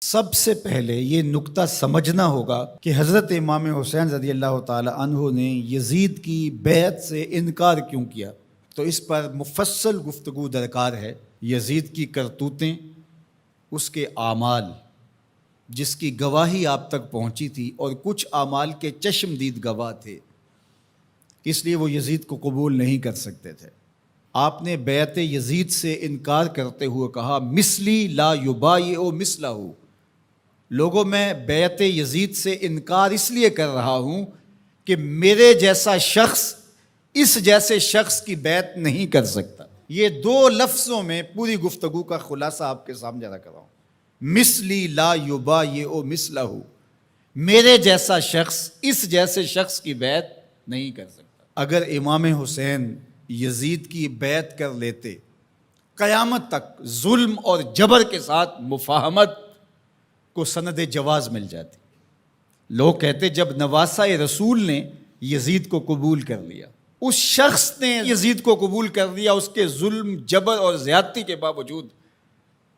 سب سے پہلے یہ نکتہ سمجھنا ہوگا کہ حضرت امام حسین رضی اللہ تعالی عنہ نے یزید کی بیعت سے انکار کیوں کیا، تو اس پر مفصل گفتگو درکار ہے۔ یزید کی کرتوتیں، اس کے اعمال جس کی گواہی آپ تک پہنچی تھی، اور کچھ اعمال کے چشم دید گواہ تھے، اس لیے وہ یزید کو قبول نہیں کر سکتے تھے۔ آپ نے بیعت یزید سے انکار کرتے ہوئے کہا مثلی لا یبایع مثلہ، لوگوں میں بیعت یزید سے انکار اس لیے کر رہا ہوں کہ میرے جیسا شخص اس جیسے شخص کی بیعت نہیں کر سکتا۔ یہ دو لفظوں میں پوری گفتگو کا خلاصہ آپ کے سامنے رکھ رہا ہوں۔ مثلی لا یبایع مثلہ، میرے جیسا شخص اس جیسے شخص کی بیعت نہیں کر سکتا۔ اگر امام حسین یزید کی بیعت کر لیتے، قیامت تک ظلم اور جبر کے ساتھ مفاہمت کو سند جواز مل جاتی۔ لوگ کہتے جب نواسہ رسول نے یزید کو قبول کر لیا، اس شخص نے یزید کو قبول کر لیا، اس کے ظلم، جبر اور زیادتی کے باوجود،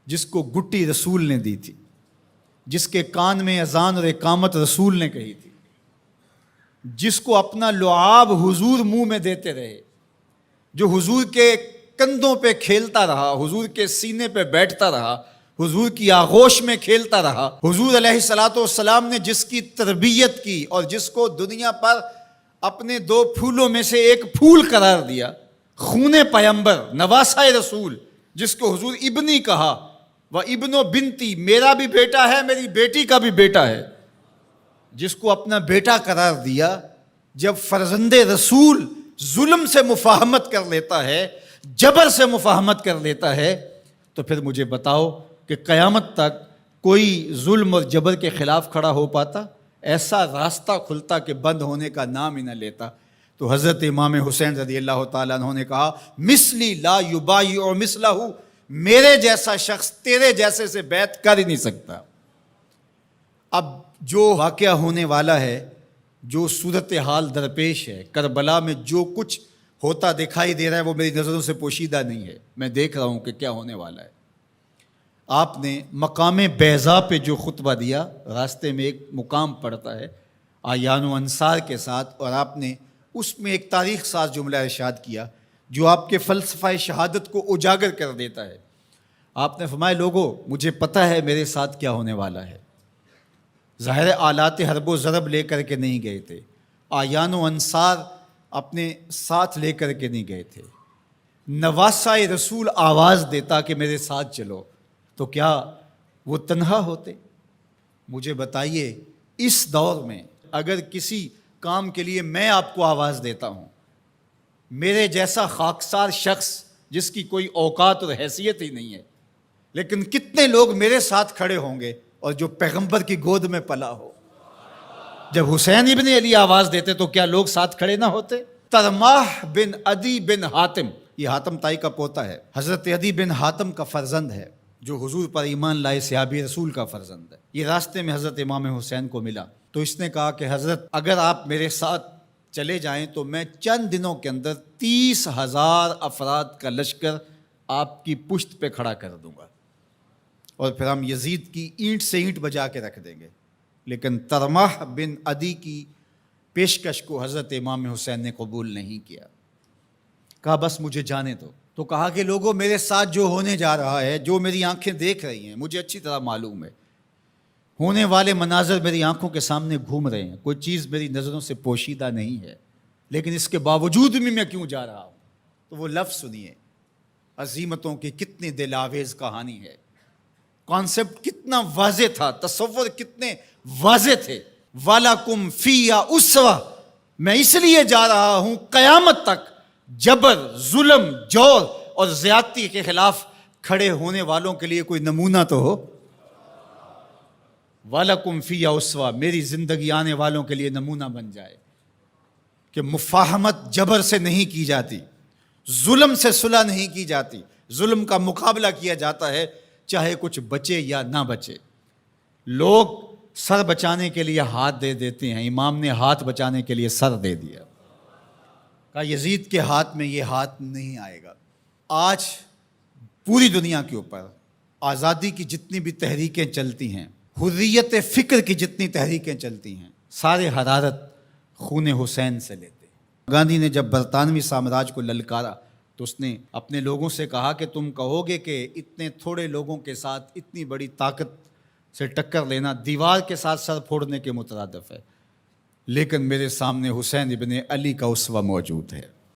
جس کو گٹی رسول نے دی تھی، جس کے کان میں اذان اور اقامت رسول نے کہی تھی، جس کو اپنا لعاب حضور منہ میں دیتے رہے، جو حضور کے کندھوں پہ کھیلتا رہا، حضور کے سینے پہ بیٹھتا رہا، حضور کی آغوش میں کھیلتا رہا، حضور علیہ الصلوۃ والسلام نے جس کی تربیت کی اور جس کو دنیا پر اپنے دو پھولوں میں سے ایک پھول قرار دیا، خون پیمبر، نواسہ رسول، جس کو حضور ابنی کہا، وہ ابن و بنتی، میرا بھی بیٹا ہے، میری بیٹی کا بھی بیٹا ہے، جس کو اپنا بیٹا قرار دیا، جب فرزند رسول ظلم سے مفاہمت کر لیتا ہے، جبر سے مفاہمت کر لیتا ہے، تو پھر مجھے بتاؤ کہ قیامت تک کوئی ظلم اور جبر کے خلاف کھڑا ہو پاتا؟ ایسا راستہ کھلتا کہ بند ہونے کا نام ہی نہ لیتا۔ تو حضرت امام حسین رضی اللہ تعالیٰ عنہ نے کہا مثلی لا یبایع مثلہ، میرے جیسا شخص تیرے جیسے سے بیعت کر ہی نہیں سکتا۔ اب جو واقعہ ہونے والا ہے، جو صورتحال درپیش ہے، کربلا میں جو کچھ ہوتا دکھائی دے رہا ہے، وہ میری نظروں سے پوشیدہ نہیں ہے، میں دیکھ رہا ہوں کہ کیا ہونے والا ہے۔ آپ نے مقام بیضا پہ جو خطبہ دیا، راستے میں ایک مقام پڑتا ہے اعیان و انصار کے ساتھ، اور آپ نے اس میں ایک تاریخ ساز جملہ ارشاد کیا جو آپ کے فلسفہ شہادت کو اجاگر کر دیتا ہے۔ آپ نے فرمایا لوگو، مجھے پتہ ہے میرے ساتھ کیا ہونے والا ہے۔ ظاہر آلات حرب و ضرب لے کر کے نہیں گئے تھے، اعیان و انصار اپنے ساتھ لے کر کے نہیں گئے تھے۔ نواسہ رسول آواز دیتا کہ میرے ساتھ چلو، تو کیا وہ تنہا ہوتے؟ مجھے بتائیے، اس دور میں اگر کسی کام کے لیے میں آپ کو آواز دیتا ہوں، میرے جیسا خاکسار شخص جس کی کوئی اوقات اور حیثیت ہی نہیں ہے، لیکن کتنے لوگ میرے ساتھ کھڑے ہوں گے، اور جو پیغمبر کی گود میں پلا ہو۔ جب حسین ابن علی آواز دیتے تو کیا لوگ ساتھ کھڑے نہ ہوتے؟ ترماح بن عدی بن حاتم، یہ حاتم تائی کا پوتا ہے، حضرت عدی بن حاتم کا فرزند ہے، جو حضور پر ایمان لائے صحابی رسول کا فرزند ہے۔ یہ راستے میں حضرت امام حسین کو ملا، تو اس نے کہا کہ حضرت اگر آپ میرے ساتھ چلے جائیں تو میں چند دنوں کے اندر 30,000 افراد کا لشکر آپ کی پشت پہ کھڑا کر دوں گا، اور پھر ہم یزید کی اینٹ سے اینٹ بجا کے رکھ دیں گے۔ لیکن ترماح بن عدی کی پیشکش کو حضرت امام حسین نے قبول نہیں کیا، کہا بس مجھے جانے دو۔ تو کہا کہ لوگوں، میرے ساتھ جو ہونے جا رہا ہے، جو میری آنکھیں دیکھ رہی ہیں، مجھے اچھی طرح معلوم ہے، ہونے والے مناظر میری آنکھوں کے سامنے گھوم رہے ہیں، کوئی چیز میری نظروں سے پوشیدہ نہیں ہے، لیکن اس کے باوجود بھی میں کیوں جا رہا ہوں؟ تو وہ لفظ سنیے، عزیمتوں کی کتنی دل آویز کہانی ہے، کانسیپٹ کتنا واضح تھا، تصور کتنے واضح تھے۔ وَلَكُمْ فِيهَا أُسْوَةٌ، میں اس لیے جا رہا ہوں قیامت تک جبر، ظلم، جور اور زیادتی کے خلاف کھڑے ہونے والوں کے لیے کوئی نمونہ تو ہو۔ وَلَكُمْ فِيهَا أُسْوَةٌ، میری زندگی آنے والوں کے لیے نمونہ بن جائے کہ مفاہمت جبر سے نہیں کی جاتی، ظلم سے صلح نہیں کی جاتی، ظلم کا مقابلہ کیا جاتا ہے، چاہے کچھ بچے یا نہ بچے۔ لوگ سر بچانے کے لیے ہاتھ دے دیتے ہیں، امام نے ہاتھ بچانے کے لیے سر دے دیا، کہا یزید کے ہاتھ میں یہ ہاتھ نہیں آئے گا۔ آج پوری دنیا کے اوپر آزادی کی جتنی بھی تحریکیں چلتی ہیں، حریت فکر کی جتنی تحریکیں چلتی ہیں، سارے حرارت خون حسین سے لیتے۔ گاندھی نے جب برطانوی سامراج کو للکارا تو اس نے اپنے لوگوں سے کہا کہ تم کہو گے کہ اتنے تھوڑے لوگوں کے ساتھ اتنی بڑی طاقت سے ٹکر لینا دیوار کے ساتھ سر پھوڑنے کے مترادف ہے، لیکن میرے سامنے حسین ابن علی کا اسوہ موجود ہے۔